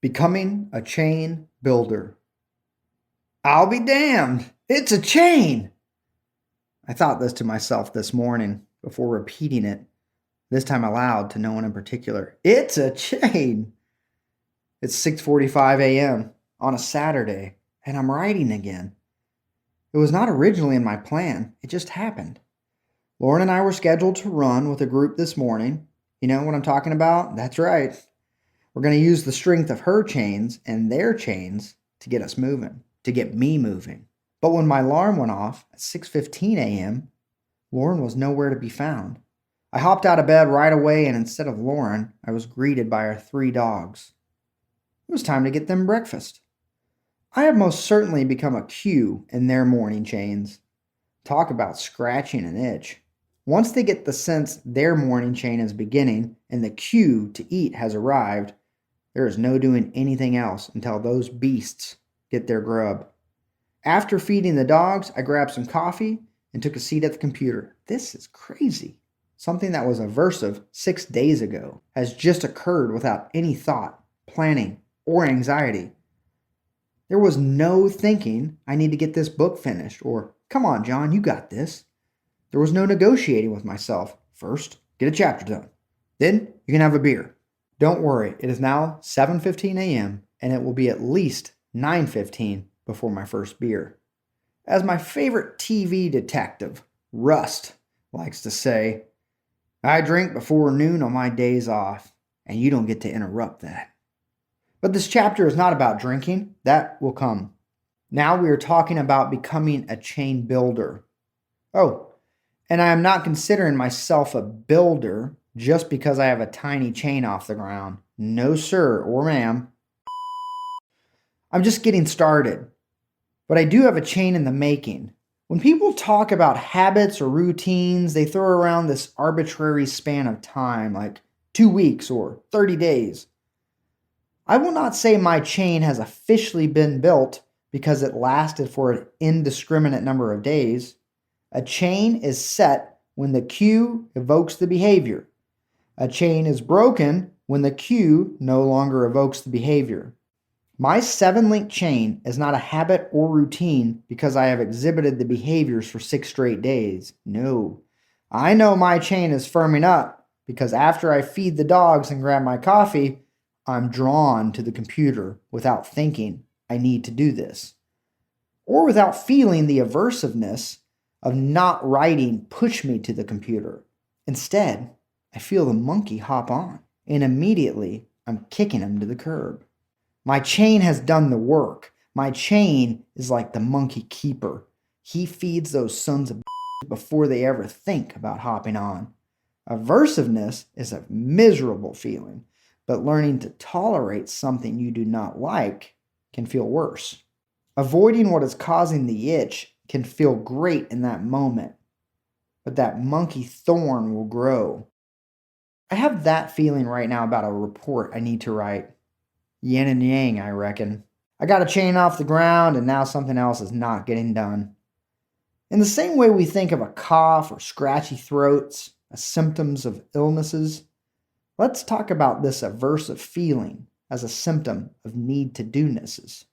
Becoming a chain builder. I'll be damned. It's a chain. I thought this to myself this morning before repeating it, this time aloud to no one in particular. It's a chain. It's 6:45 a.m. on a Saturday, and I'm writing again. It was not originally in my plan. It just happened. Lauren and I were scheduled to run with a group this morning. You know what I'm talking about? That's right. We're going to use the strength of her chains and their chains to get us moving, to get me moving. But when my alarm went off at 6:15 a.m., Lauren was nowhere to be found. I hopped out of bed right away, and instead of Lauren, I was greeted by our 3 dogs. It was time to get them breakfast. I have most certainly become a cue in their morning chains. Talk about scratching an itch. Once they get the sense their morning chain is beginning and the cue to eat has arrived, there is no doing anything else until those beasts get their grub. After feeding the dogs, I grabbed some coffee and took a seat at the computer. This is crazy. Something that was aversive 6 days ago has just occurred without any thought, planning, or anxiety. There was no thinking, I need to get this book finished, or come on, John, you got this. There was no negotiating with myself. First, get a chapter done. Then you can have a beer. Don't worry, it is now 7:15 a.m. and it will be at least 9:15 before my first beer. As my favorite TV detective, Rust, likes to say, I drink before noon on my days off, and you don't get to interrupt that. But this chapter is not about drinking. That will come. Now we are talking about becoming a chain builder. Oh, and I am not considering myself a builder just because I have a tiny chain off the ground. No, sir or ma'am. I'm just getting started. But I do have a chain in the making. When people talk about habits or routines, they throw around this arbitrary span of time, like 2 weeks or 30 days. I will not say my chain has officially been built because it lasted for an indiscriminate number of days. A chain is set when the cue evokes the behavior. A chain is broken when the cue no longer evokes the behavior. My 7-link chain is not a habit or routine because I have exhibited the behaviors for 6 straight days. No. I know my chain is firming up because after I feed the dogs and grab my coffee, I'm drawn to the computer without thinking I need to do this, or without feeling the aversiveness of not writing push me to the computer. Instead, I feel the monkey hop on, and immediately I'm kicking him to the curb. My chain has done the work. My chain is like the monkey keeper. He feeds those sons of before they ever think about hopping on. Aversiveness is a miserable feeling, but learning to tolerate something you do not like can feel worse. Avoiding what is causing the itch can feel great in that moment, but that monkey thorn will grow. I have that feeling right now about a report I need to write. Yin and yang, I reckon. I got a chain off the ground and now something else is not getting done. In the same way we think of a cough or scratchy throats as symptoms of illnesses, let's talk about this aversive feeling as a symptom of need-to-do-nesses.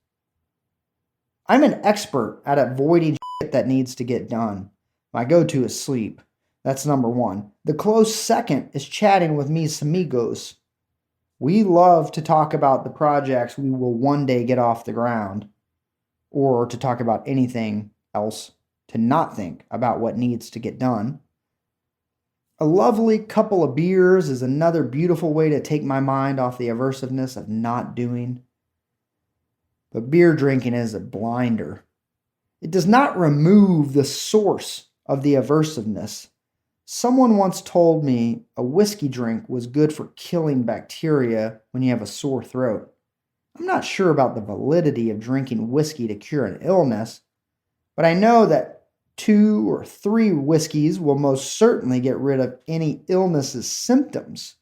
I'm an expert at avoiding shit that needs to get done. My go-to is sleep. That's number 1. The close second is chatting with mis amigos. We love to talk about the projects we will one day get off the ground, or to talk about anything else, to not think about what needs to get done. A lovely couple of beers is another beautiful way to take my mind off the aversiveness of not doing. But beer drinking is a blinder. It does not remove the source of the aversiveness. Someone once told me a whiskey drink was good for killing bacteria when you have a sore throat. I'm not sure about the validity of drinking whiskey to cure an illness, but I know that 2 or 3 whiskeys will most certainly get rid of any illness's symptoms.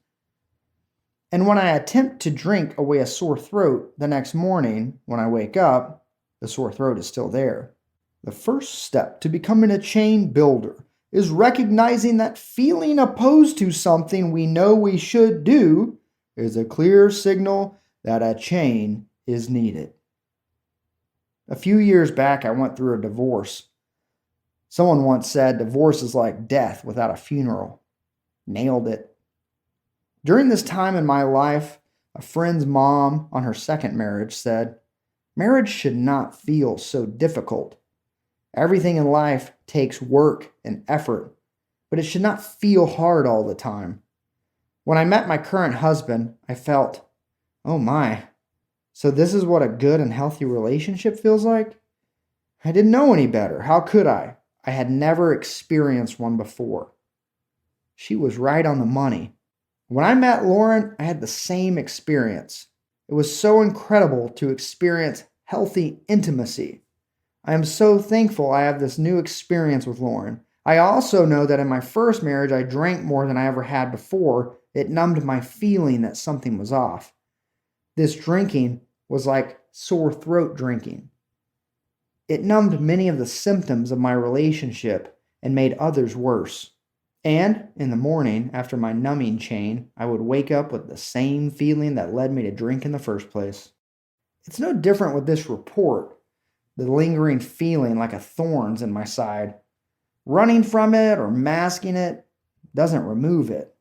And when I attempt to drink away a sore throat the next morning, when I wake up, the sore throat is still there. The first step to becoming a chain builder is recognizing that feeling opposed to something we know we should do is a clear signal that a chain is needed. A few years back, I went through a divorce. Someone once said divorce is like death without a funeral. Nailed it. During this time in my life, a friend's mom on her second marriage said, "Marriage should not feel so difficult. Everything in life takes work and effort, but it should not feel hard all the time." When I met my current husband, I felt, oh my, so this is what a good and healthy relationship feels like? I didn't know any better. How could I? I had never experienced one before. She was right on the money. When I met Lauren, I had the same experience. It was so incredible to experience healthy intimacy. I am so thankful I have this new experience with Lauren. I also know that in my first marriage, I drank more than I ever had before. It numbed my feeling that something was off. This drinking was like sore throat drinking. It numbed many of the symptoms of my relationship and made others worse. And in the morning, after my numbing chain, I would wake up with the same feeling that led me to drink in the first place. It's no different with this report, the lingering feeling like a thorn's in my side. Running from it or masking it doesn't remove it.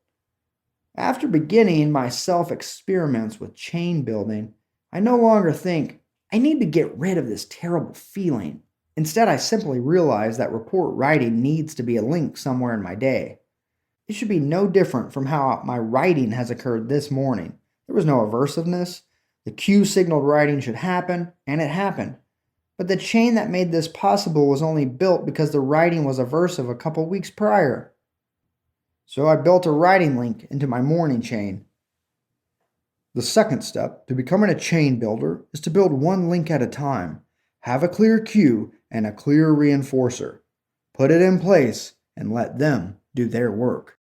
After beginning my self-experiments with chain building, I no longer think, I need to get rid of this terrible feeling. Instead, I simply realize that report writing needs to be a link somewhere in my day. It should be no different from how my writing has occurred this morning. There was no aversiveness. The cue signaled writing should happen, and it happened. But the chain that made this possible was only built because the writing was aversive a couple weeks prior. So I built a writing link into my morning chain. The second step to becoming a chain builder is to build one link at a time. Have a clear cue and a clear reinforcer. Put it in place and let them do their work.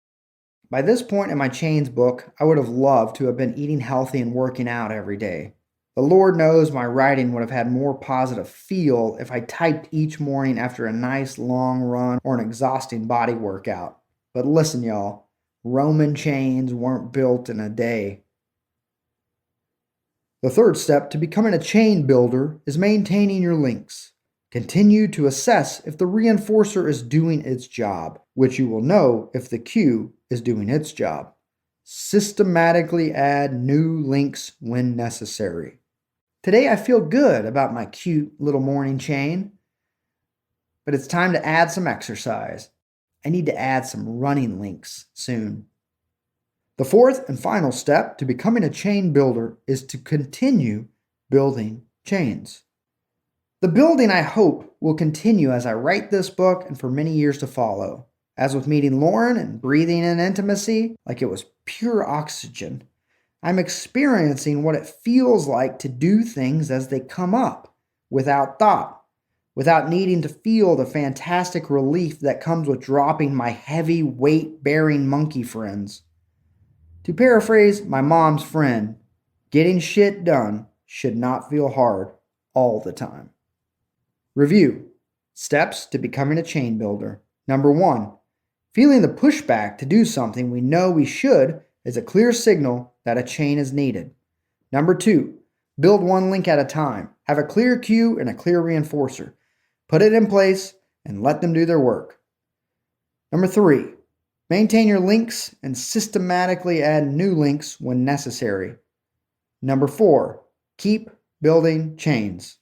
By this point in my chains book, I would have loved to have been eating healthy and working out every day. The Lord knows my writing would have had more positive feel if I typed each morning after a nice long run or an exhausting body workout. But listen, y'all, Roman chains weren't built in a day. The third step to becoming a chain builder is maintaining your links. Continue to assess if the reinforcer is doing its job, which you will know if the cue is doing its job. Systematically add new links when necessary. Today I feel good about my cute little morning chain, but it's time to add some exercise. I need to add some running links soon. The fourth and final step to becoming a chain builder is to continue building chains. The building, I hope, will continue as I write this book and for many years to follow. As with meeting Lauren and breathing in intimacy like it was pure oxygen, I'm experiencing what it feels like to do things as they come up, without thought, without needing to feel the fantastic relief that comes with dropping my heavy weight-bearing monkey friends. To paraphrase my mom's friend, getting shit done should not feel hard all the time. Review. Steps to becoming a chain builder. Number 1. Feeling the pushback to do something we know we should is a clear signal that a chain is needed. Number 2. Build one link at a time. Have a clear cue and a clear reinforcer. Put it in place and let them do their work. Number 3. Maintain your links and systematically add new links when necessary. Number 4. Keep building chains.